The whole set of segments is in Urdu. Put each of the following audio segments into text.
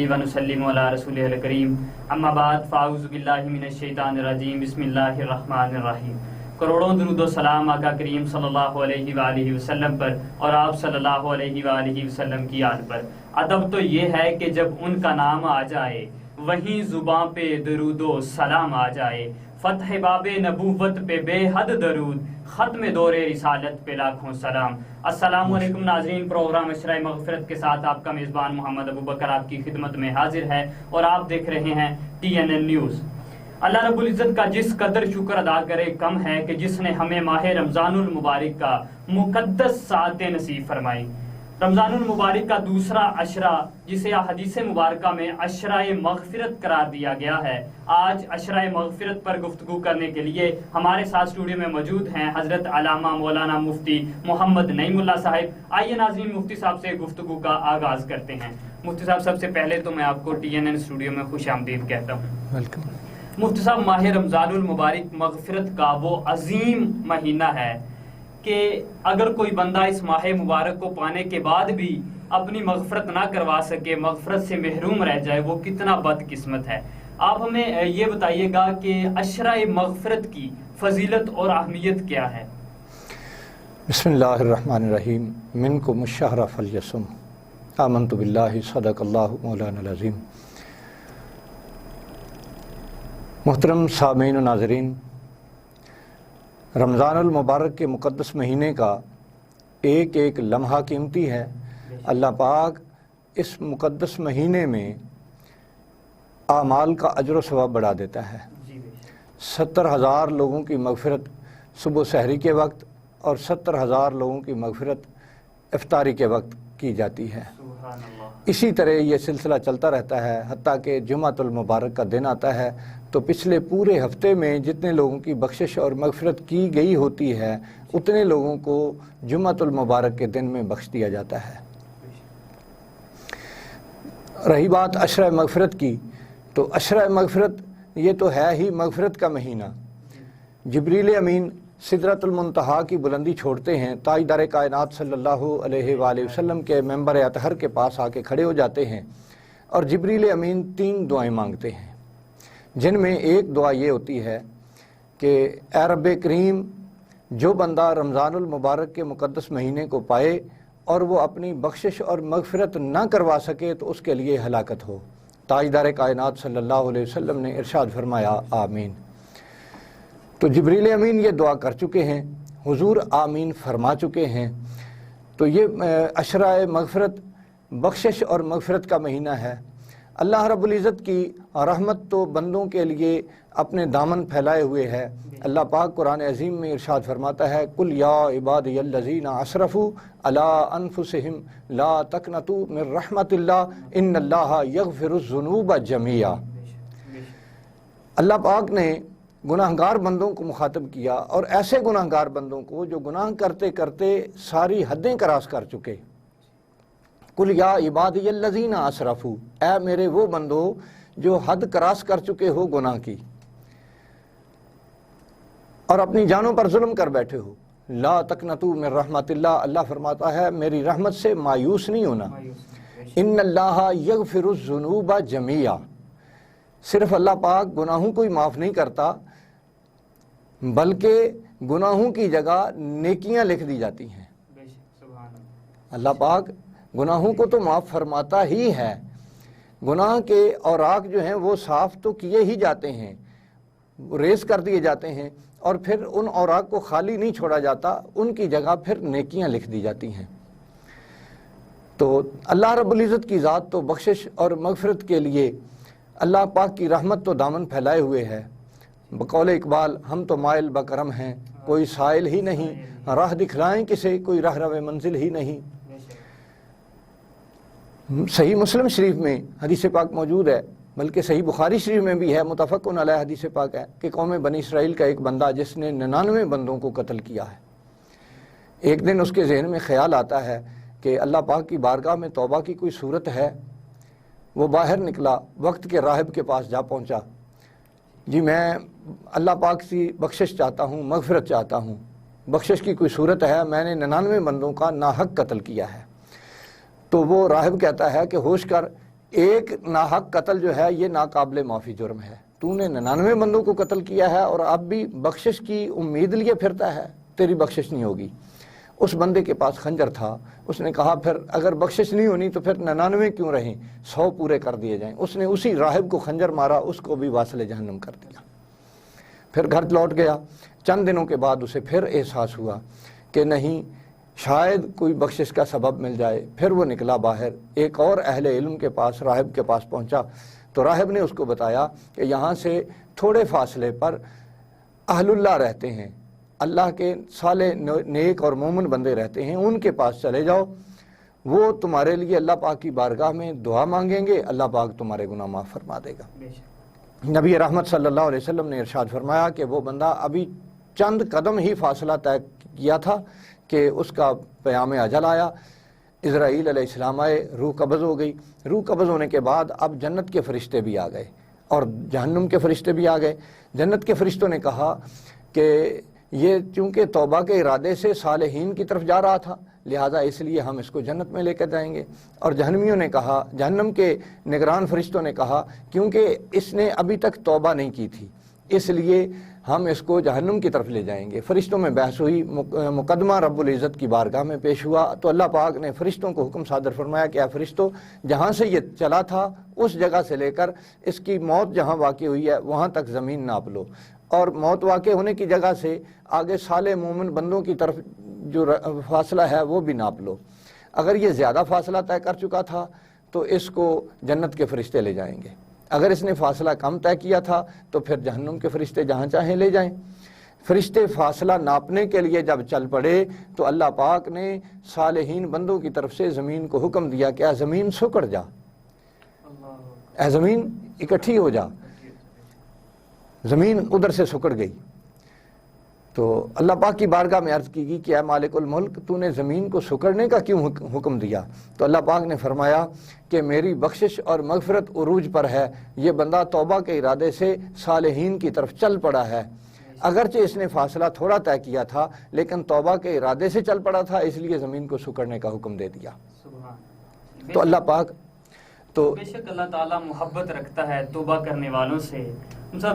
ونصلی ونسلم علی رسولہ الکریم اما بعد فاعوذ باللہ من الشیطان الرجیم بسم اللہ الرحمن الرحیم۔ کروڑوں درود و سلام آقا کریم صلی اللہ علیہ وآلہ وسلم پر اور آپ صلی اللہ علیہ وآلہ وسلم کی آل پر۔ ادب تو یہ ہے کہ جب ان کا نام آ جائے وہیں زباں پہ درود و سلام آ جائے، فتح باب نبوت پہ بے حد درود، ختم دور رسالت پہ لاکھوں سلام۔ السلام علیکم ناظرین، پروگرام عشرہ مغفرت کے ساتھ آپ کا میزبان محمد ابو بکر آپ کی خدمت میں حاضر ہے اور آپ دیکھ رہے ہیں TNN نیوز۔ اللہ رب العزت کا جس قدر شکر ادا کرے کم ہے کہ جس نے ہمیں ماہ رمضان المبارک کا مقدس ساعتیں نصیب فرمائی۔ رمضان المبارک کا دوسرا عشرہ جسے حدیث مبارکہ میں عشرہ مغفرت قرار دیا گیا ہے، آج عشرہ مغفرت پر گفتگو کرنے کے لیے ہمارے ساتھ اسٹوڈیو میں موجود ہیں حضرت علامہ مولانا مفتی محمد نعیم اللہ صاحب۔ آئیے ناظرین مفتی صاحب سے گفتگو کا آغاز کرتے ہیں۔ مفتی صاحب سب سے پہلے تو میں آپ کو TNN اسٹوڈیو میں خوش آمدید کہتا ہوں۔ ویلکم۔ مفتی صاحب، ماہ رمضان المبارک مغفرت کا وہ عظیم مہینہ ہے کہ اگر کوئی بندہ اس ماہ مبارک کو پانے کے بعد بھی اپنی مغفرت نہ کروا سکے، مغفرت سے محروم رہ جائے، وہ کتنا بد قسمت ہے۔ آپ ہمیں یہ بتائیے گا کہ عشرہ مغفرت کی فضیلت اور اہمیت کیا ہے؟ بسم اللہ الرحمن الرحیم۔ منکم الشہر فلیصم، آمنت باللہ، صدق اللہ مولانا العظیم۔ محترم سامعین و ناظرین، رمضان المبارک کے مقدس مہینے کا ایک ایک لمحہ قیمتی ہے۔ اللہ پاک اس مقدس مہینے میں اعمال کا اجر و ثواب بڑھا دیتا ہے۔ 70,000 لوگوں کی مغفرت صبح سحری کے وقت اور 70,000 لوگوں کی مغفرت افطاری کے وقت کی جاتی ہے۔ اسی طرح یہ سلسلہ چلتا رہتا ہے حتیٰ کہ جمعۃ المبارک کا دن آتا ہے تو پچھلے پورے ہفتے میں جتنے لوگوں کی بخشش اور مغفرت کی گئی ہوتی ہے اتنے لوگوں کو جمعۃ المبارک کے دن میں بخش دیا جاتا ہے۔ رہی بات عشرہ مغفرت کی، تو عشرہ مغفرت یہ تو ہے ہی مغفرت کا مہینہ۔ جبریل امین سدرۃ المنتہا کی بلندی چھوڑتے ہیں، تاجدار کائنات صلی اللہ علیہ وآلہ وسلم کے منبر اطہر کے پاس آ کے کھڑے ہو جاتے ہیں اور جبریل امین 3 دعائیں مانگتے ہیں، جن میں ایک دعا یہ ہوتی ہے کہ اے رب کریم، جو بندہ رمضان المبارک کے مقدس مہینے کو پائے اور وہ اپنی بخشش اور مغفرت نہ کروا سکے تو اس کے لیے ہلاکت ہو۔ تاجدار کائنات صلی اللہ علیہ وسلم نے ارشاد فرمایا آمین۔ تو جبریل امین یہ دعا کر چکے ہیں، حضور آمین فرما چکے ہیں۔ تو یہ عشرہ مغفرت بخشش اور مغفرت کا مہینہ ہے۔ اللہ رب العزت کی رحمت تو بندوں کے لیے اپنے دامن پھیلائے ہوئے ہے۔ اللہ پاک قرآن عظیم میں ارشاد فرماتا ہے قل یا عبادی الذین اسرفوا علی انفسہم لا تقنطوا من رحمت اللہ ان اللہ یغفر الذنوب جميعا۔ اللہ پاک نے گناہگار بندوں کو مخاطب کیا، اور ایسے گناہگار بندوں کو جو گناہ کرتے کرتے ساری حدیں کراس کر چکے۔ قل یا عبادی الذین اسرفوا، اے میرے وہ بندو جو حد کراس کر چکے ہو گناہ کی اور اپنی جانوں پر ظلم کر بیٹھے ہو، لا تقنطوا من رحمت اللہ، اللہ فرماتا ہے میری رحمت سے مایوس نہیں ہونا۔ ان اللہ یغفر الذنوب جميعا، صرف اللہ پاک گناہوں کو ہی معاف نہیں کرتا بلکہ گناہوں کی جگہ نیکیاں لکھ دی جاتی ہیں۔ اللہ پاک گناہوں کو تو معاف فرماتا ہی ہے، گناہ کے اوراق جو ہیں وہ صاف تو کیے ہی جاتے ہیں، ریز کر دیے جاتے ہیں، اور پھر ان اوراق کو خالی نہیں چھوڑا جاتا، ان کی جگہ پھر نیکیاں لکھ دی جاتی ہیں۔ تو اللہ رب العزت کی ذات تو بخشش اور مغفرت کے لیے اللہ پاک کی رحمت تو دامن پھیلائے ہوئے ہے۔ بقول اقبال ہم تو مائل بکرم ہیں، کوئی سائل ہی نہیں، راہ دکھلائیں کسے، کوئی راہ رو منزل ہی نہیں۔ صحیح مسلم شریف میں حدیث پاک موجود ہے، بلکہ صحیح بخاری شریف میں بھی ہے، متفق علیہ حدیث پاک ہے کہ قوم بنی اسرائیل کا ایک بندہ جس نے 99 بندوں کو قتل کیا ہے، ایک دن اس کے ذہن میں خیال آتا ہے کہ اللہ پاک کی بارگاہ میں توبہ کی کوئی صورت ہے۔ وہ باہر نکلا، وقت کے راہب کے پاس جا پہنچا، جی میں اللہ پاک سے بخشش چاہتا ہوں، مغفرت چاہتا ہوں، بخشش کی کوئی صورت ہے، میں نے 99 بندوں کا ناحق قتل کیا ہے۔ تو وہ راہب کہتا ہے کہ ہوش کر، ایک ناحق قتل جو ہے یہ ناقابل معافی جرم ہے، تو نے 99 بندوں کو قتل کیا ہے اور اب بھی بخشش کی امید لیے پھرتا ہے، تیری بخشش نہیں ہوگی۔ اس بندے کے پاس خنجر تھا، اس نے کہا پھر اگر بخشش نہیں ہونی تو پھر 99 کیوں رہیں، 100 پورے کر دیے جائیں۔ اس نے اسی راہب کو خنجر مارا، اس کو بھی واصل جہنم کر دیا۔ پھر گھر لوٹ گیا۔ چند دنوں کے بعد اسے پھر احساس ہوا کہ نہیں شاید کوئی بخشش کا سبب مل جائے۔ پھر وہ نکلا باہر، ایک اور اہل علم کے پاس، راہب کے پاس پہنچا تو راہب نے اس کو بتایا کہ یہاں سے تھوڑے فاصلے پر اہل اللہ رہتے ہیں، اللہ کے صالح نیک اور مومن بندے رہتے ہیں، ان کے پاس چلے جاؤ، وہ تمہارے لیے اللہ پاک کی بارگاہ میں دعا مانگیں گے، اللہ پاک تمہارے گناہ معاف فرما دے گا۔ نبی رحمت صلی اللہ علیہ وسلم نے ارشاد فرمایا کہ وہ بندہ ابھی چند قدم ہی فاصلہ طے کیا تھا کہ اس کا پیام اجل آیا، اسرائیل علیہ السلام آئے، روح قبض ہو گئی۔ روح قبض ہونے کے بعد اب جنت کے فرشتے بھی آ گئے اور جہنم کے فرشتے بھی آ گئے۔ جنت کے فرشتوں نے کہا کہ یہ چونکہ توبہ کے ارادے سے صالحین کی طرف جا رہا تھا لہٰذا اس لیے ہم اس کو جنت میں لے کر جائیں گے، اور جہنمیوں نے کہا، جہنم کے نگران فرشتوں نے کہا کیونکہ اس نے ابھی تک توبہ نہیں کی تھی اس لیے ہم اس کو جہنم کی طرف لے جائیں گے۔ فرشتوں میں بحث ہوئی، مقدمہ رب العزت کی بارگاہ میں پیش ہوا تو اللہ پاک نے فرشتوں کو حکم صادر فرمایا کہ اے فرشتوں، جہاں سے یہ چلا تھا اس جگہ سے لے کر اس کی موت جہاں واقع ہوئی ہے وہاں تک زمین ناپ لو، اور موت واقع ہونے کی جگہ سے آگے صالح مومن بندوں کی طرف جو فاصلہ ہے وہ بھی ناپ لو۔ اگر یہ زیادہ فاصلہ طے کر چکا تھا تو اس کو جنت کے فرشتے لے جائیں گے، اگر اس نے فاصلہ کم طے کیا تھا تو پھر جہنم کے فرشتے جہاں چاہیں لے جائیں۔ فرشتے فاصلہ ناپنے کے لیے جب چل پڑے تو اللہ پاک نے صالحین بندوں کی طرف سے زمین کو حکم دیا کہ اے زمین سکڑ جا، اے زمین اکٹھی ہو جا۔ زمین ادھر سے سکڑ گئی تو اللہ پاک کی بارگاہ میں عرض کی گئی کہ اے مالک الملک، تو نے زمین کو سکڑنے کا کیوں حکم دیا؟ تو اللہ پاک نے فرمایا کہ میری بخشش اور مغفرت عروج پر ہے، یہ بندہ توبہ کے ارادے سے صالحین کی طرف چل پڑا ہے، اگرچہ اس نے فاصلہ تھوڑا طے کیا تھا لیکن توبہ کے ارادے سے چل پڑا تھا، اس لیے زمین کو سکڑنے کا حکم دے دیا۔ تو اللہ پاک تو بے شک اللہ تعالیٰ محبت رکھتا ہے توبہ کرنے والوں سے،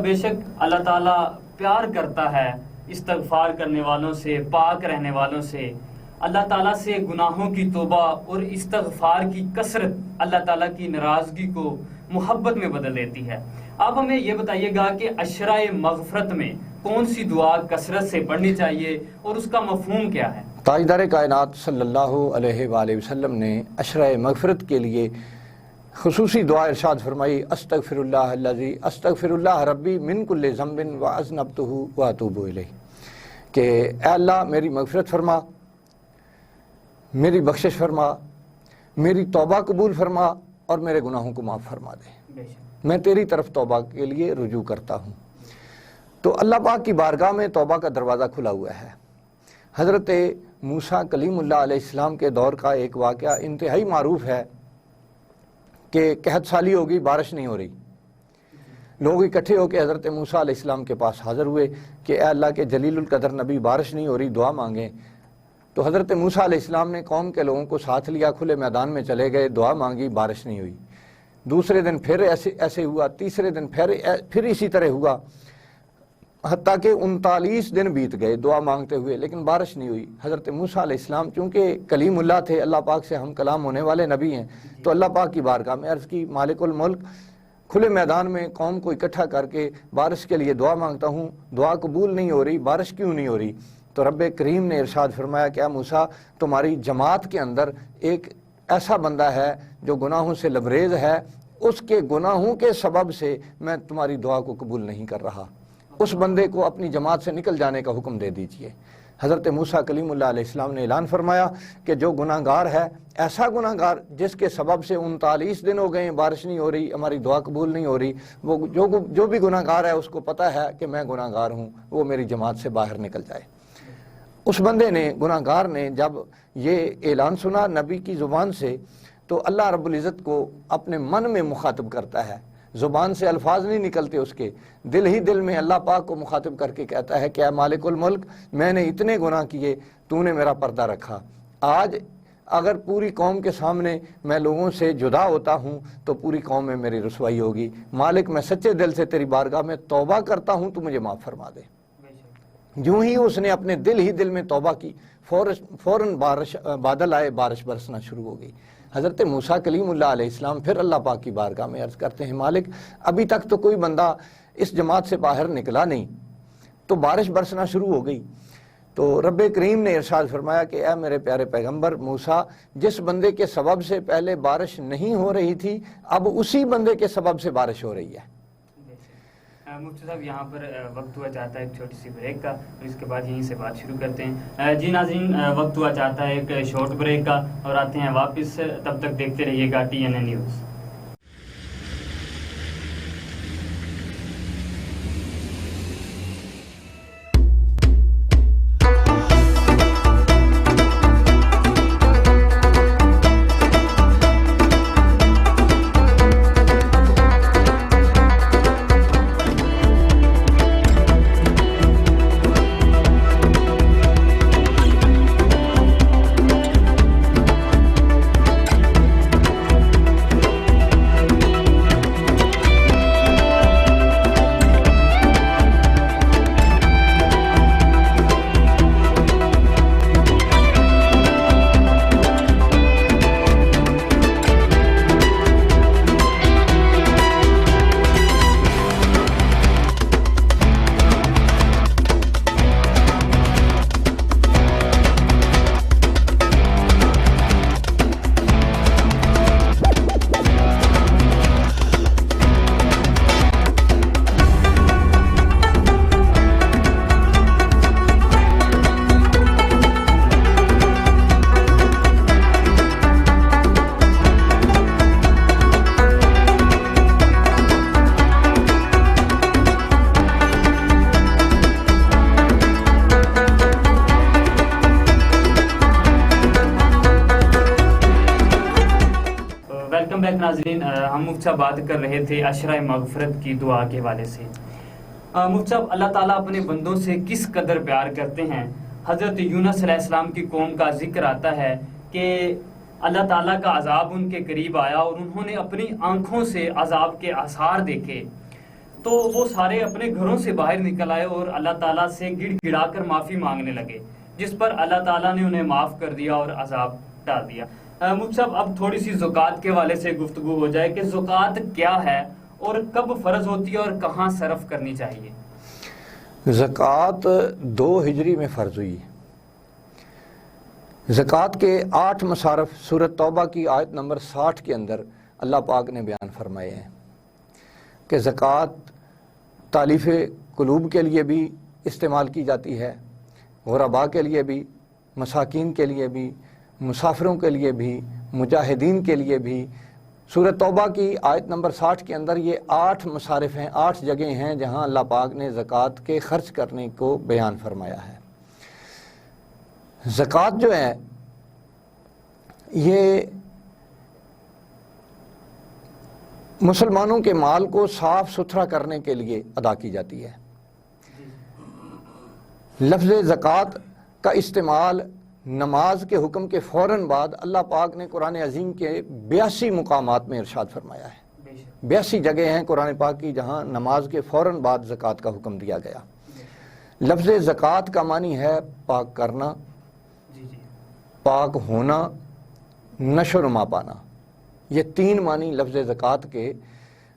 بے شک اللہ تعالیٰ پیار کرتا ہے استغفار کرنے والوں سے، پاک رہنے والوں سے۔ اللہ تعالیٰ سے گناہوں کی توبہ اور استغفار کی کثرت اللہ تعالیٰ کی ناراضگی کو محبت میں بدل دیتی ہے۔ آپ ہمیں یہ بتائیے گا کہ عشرہ مغفرت میں کون سی دعا کثرت سے پڑھنی چاہیے اور اس کا مفہوم کیا ہے؟ تاجدار کائنات صلی اللہ علیہ وآلہ وسلم نے عشرہ مغفرت کے لیے خصوصی دعا ارشاد فرمائی، استغفر اللہ الذی استغفر اللہ ربی من کل ذنب واذنبتہ واتوب الیہ، کہ اے اللہ میری مغفرت فرما، میری بخشش فرما، میری توبہ قبول فرما اور میرے گناہوں کو معاف فرما دے، میں تیری طرف توبہ کے لیے رجوع کرتا ہوں۔ تو اللہ پاک کی بارگاہ میں توبہ کا دروازہ کھلا ہوا ہے۔ حضرت موسیٰ کلیم اللہ علیہ السلام کے دور کا ایک واقعہ انتہائی معروف ہے کہ قحط سالی ہو گئی، بارش نہیں ہو رہی، لوگ اکٹھے ہو کے حضرت موسیٰ علیہ السلام کے پاس حاضر ہوئے کہ اے اللہ کے جلیل القدر نبی، بارش نہیں ہو رہی، دعا مانگیں۔ تو حضرت موسیٰ علیہ السلام نے قوم کے لوگوں کو ساتھ لیا، کھلے میدان میں چلے گئے، دعا مانگی، بارش نہیں ہوئی۔ دوسرے دن پھر ایسے ہوا، تیسرے دن پھر اسی طرح ہوا، حتیٰ کہ 39 دن بیت گئے دعا مانگتے ہوئے لیکن بارش نہیں ہوئی۔ حضرت موسیٰ علیہ السلام چونکہ کلیم اللہ تھے، اللہ پاک سے ہم کلام ہونے والے نبی ہیں، تو اللہ پاک کی بارگاہ میں عرض کی، مالک الملک، کھلے میدان میں قوم کو اکٹھا کر کے بارش کے لیے دعا مانگتا ہوں، دعا قبول نہیں ہو رہی، بارش کیوں نہیں ہو رہی؟ تو رب کریم نے ارشاد فرمایا کہ اے موسیٰ، تمہاری جماعت کے اندر ایک ایسا بندہ ہے جو گناہوں سے لبریز ہے، اس کے گناہوں کے سبب سے میں تمہاری دعا کو قبول نہیں کر رہا، اس بندے کو اپنی جماعت سے نکل جانے کا حکم دے دیجئے۔ حضرت موسیٰ کلیم اللہ علیہ السلام نے اعلان فرمایا کہ جو گناہ گار ہے، ایسا گناہ گار جس کے سبب سے 39 دن ہو گئے بارش نہیں ہو رہی، ہماری دعا قبول نہیں ہو رہی، وہ جو بھی گناہ گار ہے اس کو پتہ ہے کہ میں گناہ گار ہوں، وہ میری جماعت سے باہر نکل جائے۔ اس بندے نے، گناہ گار نے، جب یہ اعلان سنا نبی کی زبان سے تو اللہ رب العزت کو اپنے من میں مخاطب کرتا ہے، زبان سے الفاظ نہیں نکلتے اس کے، دل ہی دل میں اللہ پاک کو مخاطب کر کے کہتا ہے کہ اے مالک الملک، میں نے اتنے گناہ کیے، تو نے میرا پردہ رکھا، آج اگر پوری قوم کے سامنے میں لوگوں سے جدا ہوتا ہوں تو پوری قوم میں میری رسوائی ہوگی۔ مالک میں سچے دل سے تیری بارگاہ میں توبہ کرتا ہوں، تو مجھے معاف فرما دے۔ یوں ہی اس نے اپنے دل میں توبہ کی، فوراً بادل آئے، بارش برسنا شروع ہو گئی۔ حضرت موسیٰ کلیم اللہ علیہ السلام پھر اللہ پاک کی بارگاہ میں عرض کرتے ہیں، مالک ابھی تک تو کوئی بندہ اس جماعت سے باہر نکلا نہیں، تو بارش برسنا شروع ہو گئی۔ تو رب کریم نے ارشاد فرمایا کہ اے میرے پیارے پیغمبر موسیٰ، جس بندے کے سبب سے پہلے بارش نہیں ہو رہی تھی، اب اسی بندے کے سبب سے بارش ہو رہی ہے۔ مفتی صاحب یہاں پر وقت ہوا چاہتا ہے ایک چھوٹی سی بریک کا، اور اس کے بعد یہیں سے بات شروع کرتے ہیں۔ جی ناظرین، وقت ہوا چاہتا ہے ایک شارٹ بریک کا، اور آتے ہیں واپس، تب تک دیکھتے رہیے گا TNA نیوز۔ ناظرین، ہم مفتی صاحب بات کر رہے تھے عشرہ مغفرت کی دعا کے حوالے سے۔ مفتی صاحب، اللہ تعالیٰ اپنے بندوں سے کس قدر پیار کرتے ہیں۔ حضرت یونس علیہ السلام کی قوم کا ذکر آتا ہے کہ اللہ تعالیٰ کا عذاب ان کے قریب آیا اور انہوں نے اپنی آنکھوں سے عذاب کے آثار دیکھے، تو وہ سارے اپنے گھروں سے باہر نکل آئے اور اللہ تعالیٰ سے گڑ گڑا کر معافی مانگنے لگے، جس پر اللہ تعالیٰ نے انہیں معاف کر دیا اور عذاب ٹال دیا۔ مفتی صاحب، اب تھوڑی سی زکوٰۃ کے حوالے سے گفتگو ہو جائے کہ زکوٰۃ کیا ہے اور کب فرض ہوتی ہے اور کہاں صرف کرنی چاہیے۔ زکوٰۃ 2 ہجری میں فرض ہوئی۔ زکوٰۃ کے 8 مصارف سورۃ توبہ کی آیت نمبر 60 کے اندر اللہ پاک نے بیان فرمائے ہیں کہ زکوٰۃ تالیف قلوب کے لیے بھی استعمال کی جاتی ہے، غرباء کے لیے بھی، مساکین کے لیے بھی، مسافروں کے لیے بھی، مجاہدین کے لیے بھی۔ سورۃ توبہ کی آیت نمبر 60 کے اندر یہ 8 مصارف ہیں، 8 جگہیں ہیں جہاں اللہ پاک نے زکوٰۃ کے خرچ کرنے کو بیان فرمایا ہے۔ زکوٰۃ جو ہے یہ مسلمانوں کے مال کو صاف ستھرا کرنے کے لیے ادا کی جاتی ہے۔ لفظ زکوٰۃ کا استعمال نماز کے حکم کے فوراً بعد اللہ پاک نے قرآن عظیم کے 82 مقامات میں ارشاد فرمایا ہے۔ 82 جگہ ہیں قرآن پاک کی جہاں نماز کے فوراً بعد زکوٰۃ کا حکم دیا گیا۔ لفظ زکوٰۃ کا معنی ہے پاک کرنا، پاک ہونا، نشو و نما پانا۔ یہ 3 معنی لفظ زکوٰۃ کے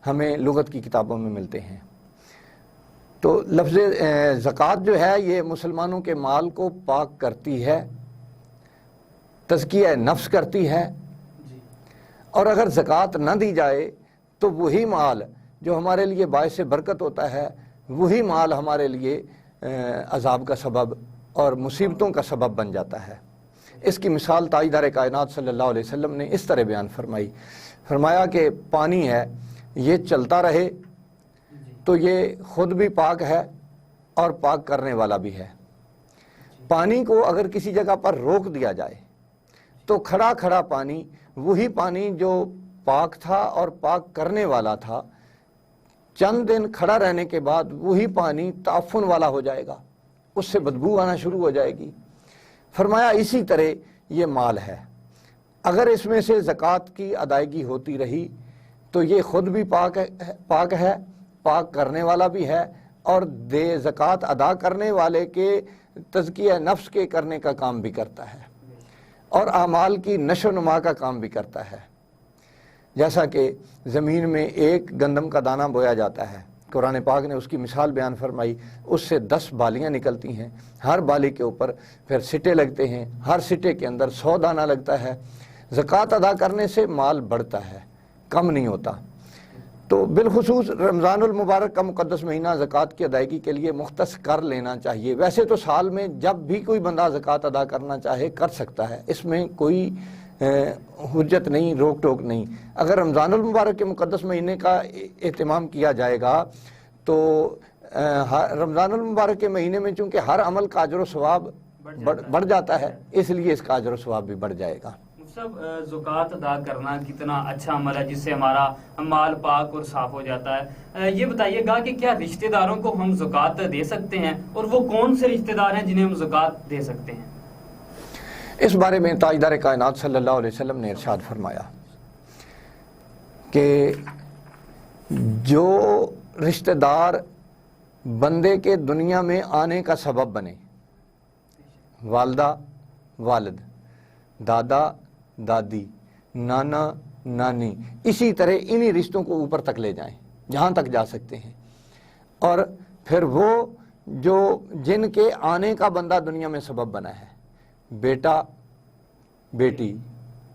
ہمیں لغت کی کتابوں میں ملتے ہیں۔ تو لفظ زکوٰۃ جو ہے یہ مسلمانوں کے مال کو پاک کرتی ہے، تزکیہ نفس کرتی ہے، اور اگر زکوٰۃ نہ دی جائے تو وہی مال جو ہمارے لیے باعث برکت ہوتا ہے، وہی مال ہمارے لیے عذاب کا سبب اور مصیبتوں کا سبب بن جاتا ہے۔ اس کی مثال تاجدار کائنات صلی اللہ علیہ وسلم نے اس طرح بیان فرمایا کہ پانی ہے، یہ چلتا رہے تو یہ خود بھی پاک ہے اور پاک کرنے والا بھی ہے۔ پانی کو اگر کسی جگہ پر روک دیا جائے تو کھڑا کھڑا پانی، وہی پانی جو پاک تھا اور پاک کرنے والا تھا، چند دن کھڑا رہنے کے بعد وہی پانی تعفن والا ہو جائے گا، اس سے بدبو آنا شروع ہو جائے گی۔ فرمایا اسی طرح یہ مال ہے، اگر اس میں سے زکوٰۃ کی ادائیگی ہوتی رہی تو یہ خود بھی پاک ہے، پاک کرنے والا بھی ہے، اور زکوٰۃ ادا کرنے والے کے تزکیہ نفس کے کرنے کا کام بھی کرتا ہے، اور اعمال کی نشو و نما کا کام بھی کرتا ہے۔ جیسا کہ زمین میں ایک گندم کا دانہ بویا جاتا ہے، قرآن پاک نے اس کی مثال بیان فرمائی، اس سے 10 بالیاں نکلتی ہیں، ہر بالی کے اوپر پھر سٹے لگتے ہیں، ہر سٹے کے اندر 100 دانہ لگتا ہے۔ زکوٰۃ ادا کرنے سے مال بڑھتا ہے، کم نہیں ہوتا۔ تو بالخصوص رمضان المبارک کا مقدس مہینہ زکوٰۃ کی ادائیگی کے لیے مختص کر لینا چاہیے۔ ویسے تو سال میں جب بھی کوئی بندہ زکوٰۃ ادا کرنا چاہے کر سکتا ہے، اس میں کوئی حجت نہیں، روک ٹوک نہیں۔ اگر رمضان المبارک کے مقدس مہینے کا اہتمام کیا جائے گا تو رمضان المبارک کے مہینے میں چونکہ ہر عمل کا اجر و ثواب بڑھ جاتا ہے، اس لیے اس کا اجر و ثواب بھی بڑھ جائے گا۔ سب زکوٰۃ ادا کرنا کتنا اچھا عمل ہے جس سے ہمارا مال پاک اور صاف ہو جاتا ہے۔ یہ بتائیے گا کہ کیا رشتہ داروں کو ہم زکوٰۃ دے سکتے ہیں، اور وہ کون سے رشتہ دار ہیں جنہیں ہم زکوٰۃ دے سکتے ہیں؟ اس بارے میں تاجدار کائنات صلی اللہ علیہ وسلم نے ارشاد فرمایا کہ جو رشتہ دار بندے کے دنیا میں آنے کا سبب بنے، والدہ والد، دادا دادی، نانا نانی، اسی طرح انہی رشتوں کو اوپر تک لے جائیں جہاں تک جا سکتے ہیں، اور پھر وہ جو جن کے آنے کا بندہ دنیا میں سبب بنا ہے، بیٹا بیٹی،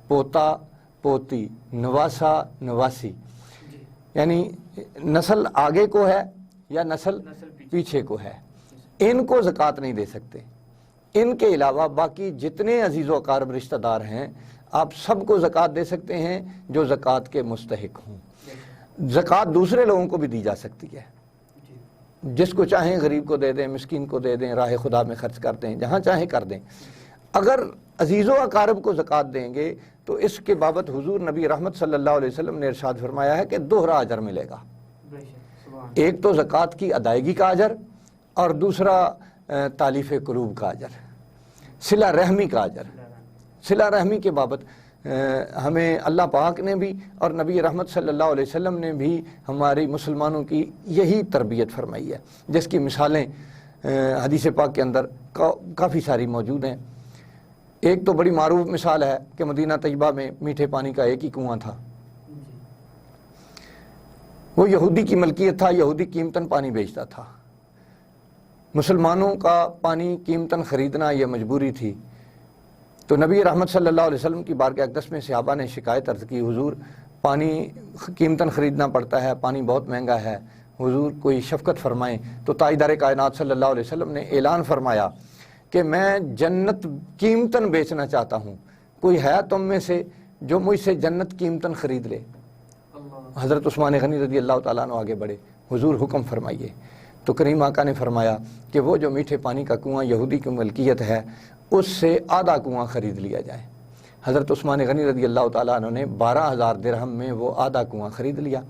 پوتا پوتی، نواسا نواسی، یعنی نسل آگے کو ہے یا نسل پیچھے کو ہے، ان کو زکوٰۃ نہیں دے سکتے۔ ان کے علاوہ باقی جتنے عزیز و اقارب رشتہ دار ہیں آپ سب کو زکوٰۃ دے سکتے ہیں جو زکوٰۃ کے مستحق ہوں۔ زکوٰۃ دوسرے لوگوں کو بھی دی جا سکتی ہے، جس کو چاہیں غریب کو دے دیں، مسکین کو دے دیں، راہ خدا میں خرچ کر دیں، جہاں چاہیں کر دیں۔ اگر عزیز و اقارب کو زکوٰۃ دیں گے تو اس کے بابت حضور نبی رحمت صلی اللہ علیہ وسلم نے ارشاد فرمایا ہے کہ دوہرا اجر ملے گا، ایک تو زکوٰۃ کی ادائیگی کا اجر، اور دوسرا تالیف قلوب کا اجر، صلہ رحمی کا اجر۔ صلہ رحمی کے بابت ہمیں اللہ پاک نے بھی اور نبی رحمت صلی اللہ علیہ وسلم نے بھی ہماری مسلمانوں کی یہی تربیت فرمائی ہے، جس کی مثالیں حدیث پاک کے اندر کافی ساری موجود ہیں۔ ایک تو بڑی معروف مثال ہے کہ مدینہ طیبہ میں میٹھے پانی کا ایک ہی کنواں تھا، وہ یہودی کی ملکیت تھا، یہودی قیمتاً پانی بیچتا تھا، مسلمانوں کا پانی قیمتاً خریدنا یہ مجبوری تھی۔ تو نبی رحمت صلی اللہ علیہ وسلم کی بارگاہ اقدس میں صحابہ نے شکایت عرض کی، حضور پانی قیمتاً خریدنا پڑتا ہے، پانی بہت مہنگا ہے، حضور کوئی شفقت فرمائیں۔ تو تاجدار کائنات صلی اللہ علیہ وسلم نے اعلان فرمایا کہ میں جنت قیمتاً بیچنا چاہتا ہوں، کوئی ہے تم میں سے جو مجھ سے جنت قیمتاً خرید لے؟ حضرت عثمان غنی رضی اللہ تعالیٰ عنہ آگے بڑھے، حضور حکم فرمائیے۔ تو کریم آقا نے فرمایا کہ وہ جو میٹھے پانی کا کنواں یہودی کی ملکیت ہے اس سے آدھا کنواں خرید لیا جائے۔ حضرت عثمان غنی رضی اللہ تعالیٰ عنہ نے 12,000 درہم میں وہ آدھا کنواں خرید لیا۔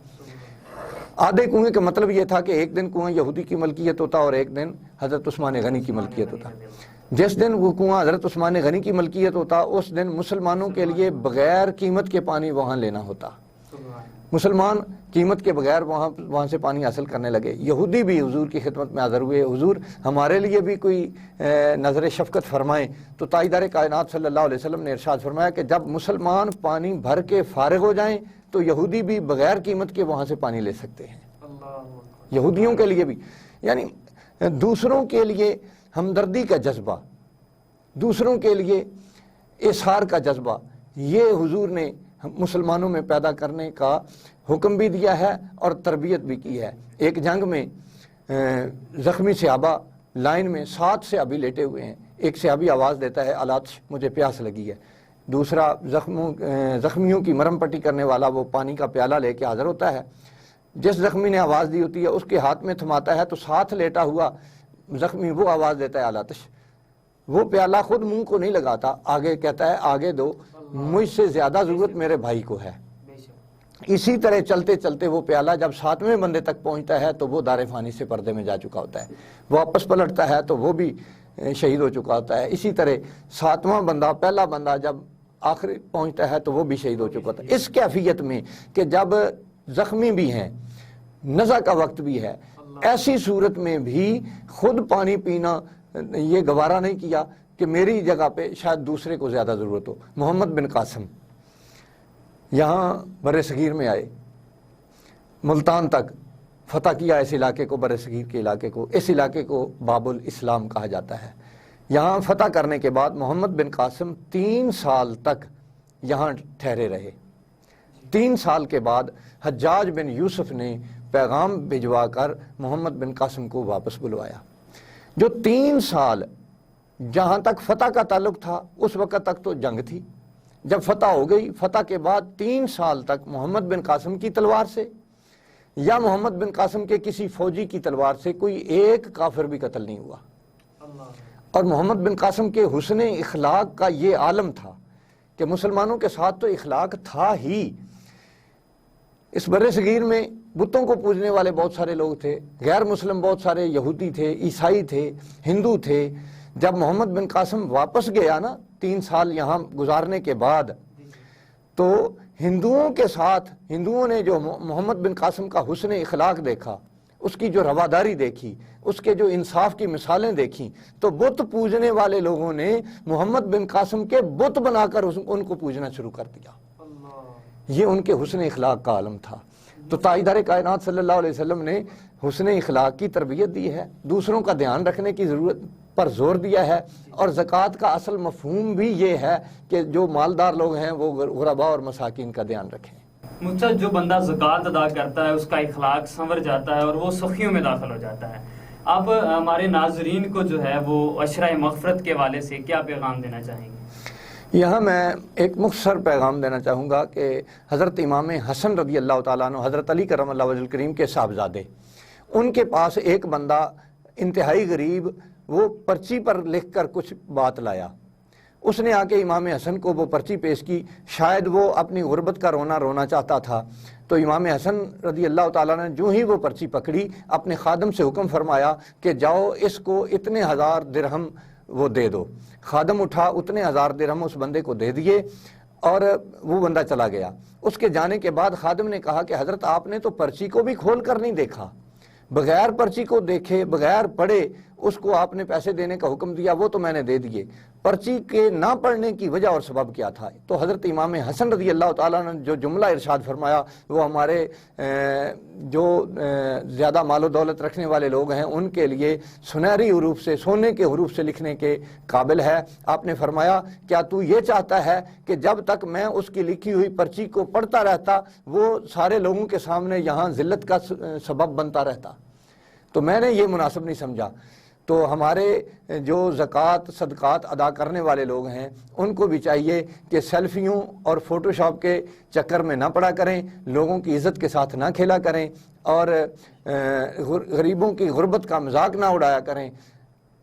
آدھے کنویں کا مطلب یہ تھا کہ ایک دن کنواں یہودی کی ملکیت ہوتا اور ایک دن حضرت عثمان غنی کی ملکیت ہوتا۔ جس دن وہ کنواں حضرت عثمان غنی کی ملکیت ہوتا اس دن مسلمانوں کے لیے بغیر قیمت کے پانی وہاں لینا ہوتا، مسلمان قیمت کے بغیر وہاں سے پانی حاصل کرنے لگے۔ یہودی بھی حضور کی خدمت میں حاضر ہوئے، حضور ہمارے لیے بھی کوئی نظر شفقت فرمائیں۔ تو تاجدار کائنات صلی اللہ علیہ وسلم نے ارشاد فرمایا کہ جب مسلمان پانی بھر کے فارغ ہو جائیں تو یہودی بھی بغیر قیمت کے وہاں سے پانی لے سکتے ہیں۔ یہودیوں کے لیے بھی، یعنی دوسروں کے لیے ہمدردی کا جذبہ، دوسروں کے لیے اظہار کا جذبہ، یہ حضور نے مسلمانوں میں پیدا کرنے کا حکم بھی دیا ہے اور تربیت بھی کی ہے۔ ایک جنگ میں زخمی صحابہ لائن میں 7 صحابی لیٹے ہوئے ہیں، ایک صحابی آواز دیتا ہے الاتش، مجھے پیاس لگی ہے، دوسرا زخمیوں کی مرہم پٹی کرنے والا وہ پانی کا پیالہ لے کے حاضر ہوتا ہے، جس زخمی نے آواز دی ہوتی ہے اس کے ہاتھ میں تھماتا ہے تو ساتھ لیٹا ہوا زخمی وہ آواز دیتا ہے الاتش، وہ پیالہ خود منہ کو نہیں لگاتا، آگے کہتا ہے آگے دو، مجھ سے زیادہ ضرورت میرے بھائی کو ہے۔ اسی طرح چلتے چلتے وہ پیالہ جب 7ویں بندے تک پہنچتا ہے تو وہ دار فانی سے پردے میں جا چکا ہوتا ہے، واپس پلٹتا ہے تو وہ بھی شہید ہو چکا ہوتا ہے۔ اسی طرح 7واں بندہ، پہلا بندہ جب آخر پہنچتا ہے تو وہ بھی شہید ہو چکا تھا. اس کیفیت میں کہ جب زخمی بھی ہیں, نزع کا وقت بھی ہے, ایسی صورت میں بھی خود پانی پینا یہ گوارا نہیں کیا کہ میری جگہ پہ شاید دوسرے کو زیادہ ضرورت ہو. محمد بن قاسم یہاں بر صغیر میں آئے, ملتان تک فتح کیا اس علاقے کو, بر صغیر کے علاقے کو. اس علاقے کو باب الاسلام کہا جاتا ہے. یہاں فتح کرنے کے بعد محمد بن قاسم 3 سال تک یہاں ٹھہرے رہے. 3 سال کے بعد حجاج بن یوسف نے پیغام بھجوا کر محمد بن قاسم کو واپس بلوایا. جو 3 سال جہاں تک فتح کا تعلق تھا اس وقت تک تو جنگ تھی. جب فتح ہو گئی, فتح کے بعد 3 سال تک محمد بن قاسم کی تلوار سے یا محمد بن قاسم کے کسی فوجی کی تلوار سے کوئی ایک کافر بھی قتل نہیں ہوا. اور محمد بن قاسم کے حسن اخلاق کا یہ عالم تھا کہ مسلمانوں کے ساتھ تو اخلاق تھا ہی. اس بر صغیر میں بتوں کو پوجنے والے بہت سارے لوگ تھے, غیر مسلم بہت سارے یہودی تھے, عیسائی تھے, ہندو تھے. جب محمد بن قاسم واپس گیا نا 3 سال یہاں گزارنے کے بعد, تو ہندوؤں کے ساتھ ہندوؤں نے جو محمد بن قاسم کا حسن اخلاق دیکھا, اس کی جو رواداری دیکھی, اس کے جو انصاف کی مثالیں دیکھیں, تو بت پوجنے والے لوگوں نے محمد بن قاسم کے بت بنا کر ان کو پوجنا شروع کر دیا. یہ ان کے حسن اخلاق کا عالم تھا. تو تاجدار کائنات صلی اللہ علیہ وسلم نے حسن اخلاق کی تربیت دی ہے, دوسروں کا دھیان رکھنے کی ضرورت پر زور دیا ہے, اور زکوٰۃ کا اصل مفہوم بھی یہ ہے کہ جو مالدار لوگ ہیں وہ غرباء اور مساکین کا دھیان رکھیں. مجھے جو بندہ زکوٰۃ ادا کرتا ہے اس کا اخلاق سنور جاتا ہے اور وہ سخیوں میں داخل ہو جاتا ہے. آپ ہمارے ناظرین کو جو ہے وہ عشرہ مغفرت کے حوالے سے کیا پیغام دینا چاہیں گے؟ یہاں میں ایک مختصر پیغام دینا چاہوں گا کہ حضرت امام حسن رضی اللہ تعالیٰ عنہ, حضرت علی کرم اللہ وجہ الکریم کے صاحبزادے, ان کے پاس ایک بندہ انتہائی غریب وہ پرچی پر لکھ کر کچھ بات لایا. اس نے آ کے امام حسن کو وہ پرچی پیش کی. شاید وہ اپنی غربت کا رونا چاہتا تھا. تو امام حسن رضی اللہ تعالیٰ نے جو ہی وہ پرچی پکڑی, اپنے خادم سے حکم فرمایا کہ جاؤ اس کو اتنے 1000 درہم وہ دے دو. خادم اٹھا, اتنے 1000 درہم اس بندے کو دے دیے اور وہ بندہ چلا گیا. اس کے جانے کے بعد خادم نے کہا کہ حضرت آپ نے تو پرچی کو بھی کھول کر نہیں دیکھا, بغیر پرچی کو دیکھے بغیر پڑھے اس کو آپ نے پیسے دینے کا حکم دیا, وہ تو میں نے دے دیے. پرچی کے نہ پڑھنے کی وجہ اور سبب کیا تھا؟ تو حضرت امام حسن رضی اللہ تعالیٰ نے جو جملہ ارشاد فرمایا وہ ہمارے جو زیادہ مال و دولت رکھنے والے لوگ ہیں ان کے لیے سنہری حروف سے, سونے کے حروف سے لکھنے کے قابل ہے. آپ نے فرمایا کیا تو یہ چاہتا ہے کہ جب تک میں اس کی لکھی ہوئی پرچی کو پڑھتا رہتا وہ سارے لوگوں کے سامنے یہاں ذلت کا سبب بنتا رہتا؟ تو میں نے یہ مناسب نہیں سمجھا. تو ہمارے جو زکوٰۃ صدقات ادا کرنے والے لوگ ہیں ان کو بھی چاہیے کہ سیلفیوں اور فوٹو شاپ کے چکر میں نہ پڑا کریں, لوگوں کی عزت کے ساتھ نہ کھیلا کریں, اور غریبوں کی غربت کا مذاق نہ اڑایا کریں.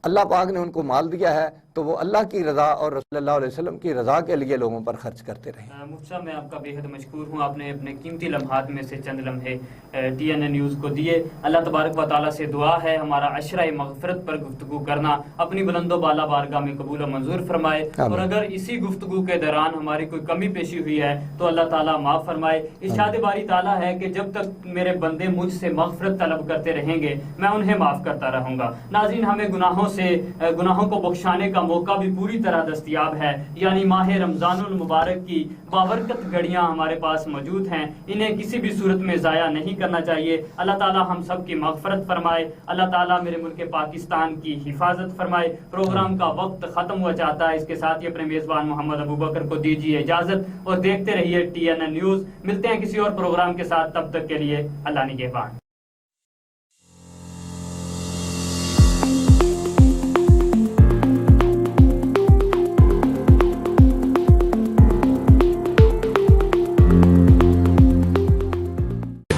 اللہ پاک نے ان کو مال دیا ہے تو وہ اللہ کی رضا اور رسول اللہ علیہ وسلم کی رضا کے لیے لوگوں پر خرچ کرتے رہیں. مفتی صاحب میں آپ کا بے حد مشکور ہوں, آپ نے اپنے قیمتی لمحات میں سے چند لمحے TNN نیوز کو دیے. اللہ تبارک و تعالیٰ سے دعا ہے ہمارا عشرہ مغفرت پر گفتگو کرنا اپنی بلند و بالا بارگاہ میں قبول و منظور فرمائے, اور اگر اسی گفتگو کے دوران ہماری کوئی کمی پیشی ہوئی ہے تو اللہ تعالیٰ معاف فرمائے. ارشاد باری تعالیٰ ہے کہ جب تک میرے بندے مجھ سے مغفرت طلب کرتے رہیں گے میں انہیں معاف کرتا رہوں گا. ناظرین, ہمیں گناہوں کو بخشانے کا موقع بھی پوری طرح دستیاب ہے, یعنی ماہ رمضان المبارک کی بابرکت گھڑیاں ہمارے پاس موجود ہیں, انہیں کسی بھی صورت میں ضائع نہیں کرنا چاہیے. اللہ تعالیٰ ہم سب کی مغفرت فرمائے, اللہ تعالیٰ میرے ملک پاکستان کی حفاظت فرمائے. پروگرام کا وقت ختم ہوا چاہتا ہے, اس کے ساتھ ہی اپنے میزبان محمد ابوبکر کو دیجیے اجازت اور دیکھتے رہیے TNN نیوز. ملتے ہیں کسی اور پروگرام کے ساتھ, تب تک کے لیے اللہ نگہبان.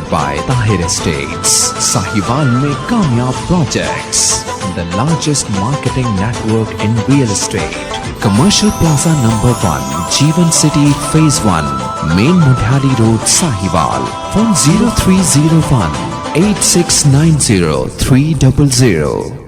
by Tahir Estates, Sahiwal mein Kamyab Projects, the largest marketing network in real estate. Commercial Plaza number 1, Jeevan City Phase 1, Main Mudhari Road, Sahiwal. Phone 0301 8690 300.